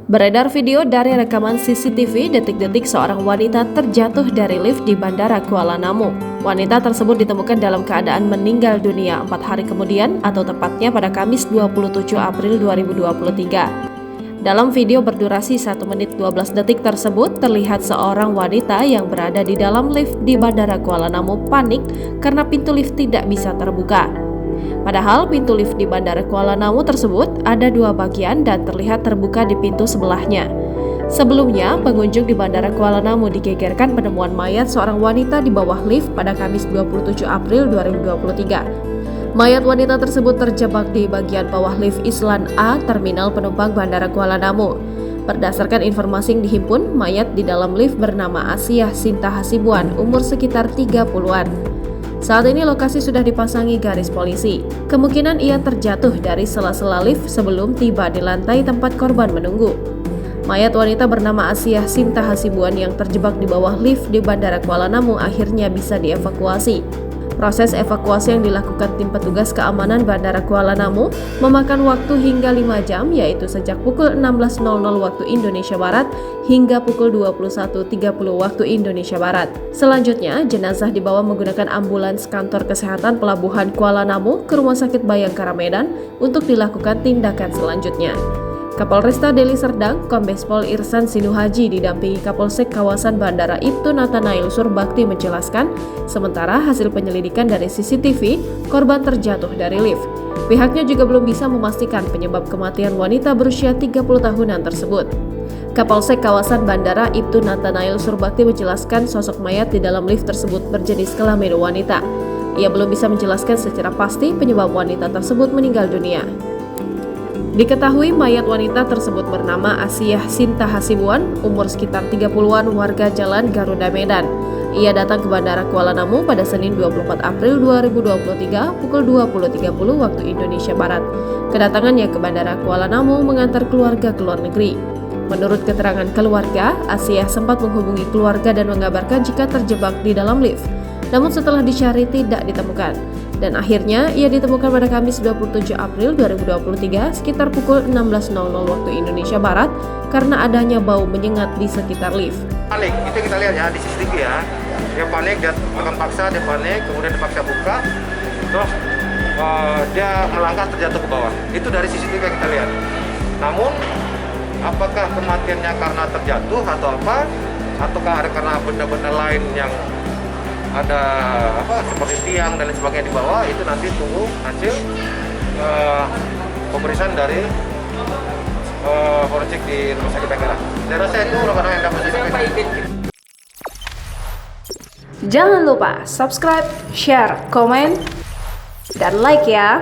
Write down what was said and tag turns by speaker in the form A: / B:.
A: Beredar video dari rekaman CCTV detik-detik seorang wanita terjatuh dari lift di Bandara Kuala Namu. Wanita tersebut ditemukan dalam keadaan meninggal dunia 4 hari kemudian atau tepatnya pada Kamis 27 April 2023. Dalam video berdurasi 1 menit 12 detik tersebut, terlihat seorang wanita yang berada di dalam lift di Bandara Kuala Namu panik karena pintu lift tidak bisa terbuka. Padahal pintu lift di Bandara Kuala Namu tersebut ada 2 bagian dan terlihat terbuka di pintu sebelahnya. Sebelumnya, pengunjung di Bandara Kuala Namu digegerkan penemuan mayat seorang wanita di bawah lift pada Kamis 27 April 2023. Mayat wanita tersebut terjebak di bagian bawah lift Islan A, Terminal Penumpang Bandara Kuala Namu. Berdasarkan informasi yang dihimpun, mayat di dalam lift bernama Asiah Sinta Hasibuan, umur sekitar 30-an. Saat ini lokasi sudah dipasangi garis polisi. Kemungkinan ia terjatuh dari sela-sela lift sebelum tiba di lantai tempat korban menunggu. Mayat wanita bernama Asiah Sinta Hasibuan yang terjebak di bawah lift di Bandara Kuala Namu akhirnya bisa dievakuasi. Proses evakuasi yang dilakukan tim petugas keamanan Bandara Kuala Namu memakan waktu hingga 5 jam, yaitu sejak pukul 16.00 waktu Indonesia Barat hingga pukul 21.30 waktu Indonesia Barat. Selanjutnya, jenazah dibawa menggunakan ambulans kantor kesehatan Pelabuhan Kuala Namu ke Rumah Sakit Bayangkara Medan untuk dilakukan tindakan selanjutnya. Kapolresta Deli Serdang, Kombes Pol Irsan Sinuhaji didampingi Kapolsek kawasan Bandara Ibtu Nathanael Surbakti menjelaskan, sementara hasil penyelidikan dari CCTV, korban terjatuh dari lift. Pihaknya juga belum bisa memastikan penyebab kematian wanita berusia 30 tahunan tersebut. Kapolsek kawasan Bandara Ibtu Nathanael Surbakti menjelaskan sosok mayat di dalam lift tersebut berjenis kelamin wanita. Ia belum bisa menjelaskan secara pasti penyebab wanita tersebut meninggal dunia. Diketahui mayat wanita tersebut bernama Asiah Sinta Hasibuan, umur sekitar 30-an, warga Jalan Garuda Medan. Ia datang ke Bandara Kuala Namu pada Senin 24 April 2023 pukul 20.30 waktu Indonesia Barat. Kedatangannya ke Bandara Kuala Namu mengantar keluarga ke luar negeri. Menurut keterangan keluarga, Asiah sempat menghubungi keluarga dan mengabarkan jika terjebak di dalam lift. Namun setelah dicari tidak ditemukan. Dan akhirnya ia ditemukan pada Kamis 27 April 2023 sekitar pukul 16.00 waktu Indonesia Barat karena adanya bau menyengat di sekitar lift.
B: Panik, itu kita lihat ya di CCTV ya. Dia panik, dia akan paksa, dia panik, kemudian dipaksa buka, terus dia melangkah terjatuh ke bawah. Itu dari CCTV yang kita lihat. Namun, apakah kematiannya karena terjatuh atau apa? Ataukah ada karena benda-benda lain yang ada seperti tiang dan sebagainya di bawah, itu nanti tunggu hasil pemeriksaan dari forensik di Rumah Sakit Bayangkara. Saya rasa itu rekan-rekan yang dapat disampaikan.
A: Jangan lupa subscribe, share, komen, dan like ya.